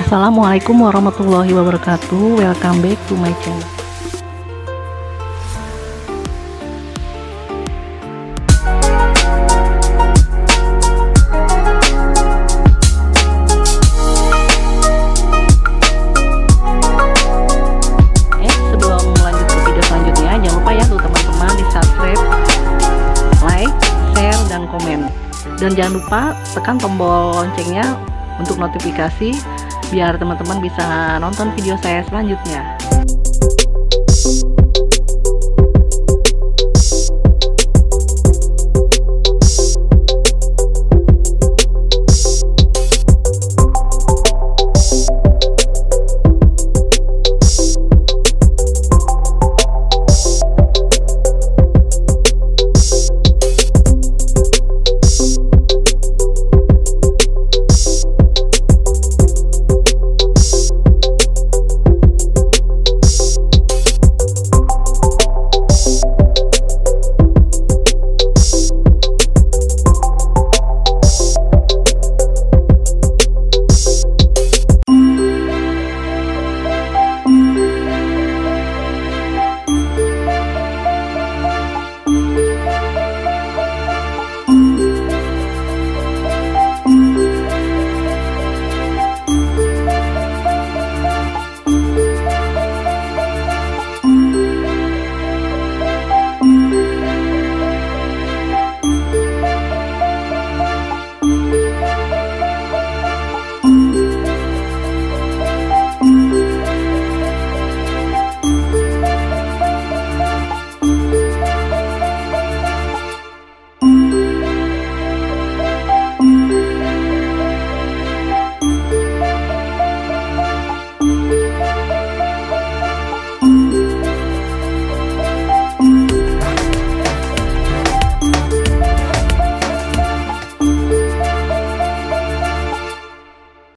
Assalamualaikum warahmatullahi wabarakatuh. Welcome back to my channel. Sebelum lanjut ke video selanjutnya, jangan lupa ya tuh teman-teman di subscribe, like, share, dan komen. Dan jangan lupa tekan tombol loncengnya untuk notifikasi biar teman-teman bisa nonton video saya selanjutnya.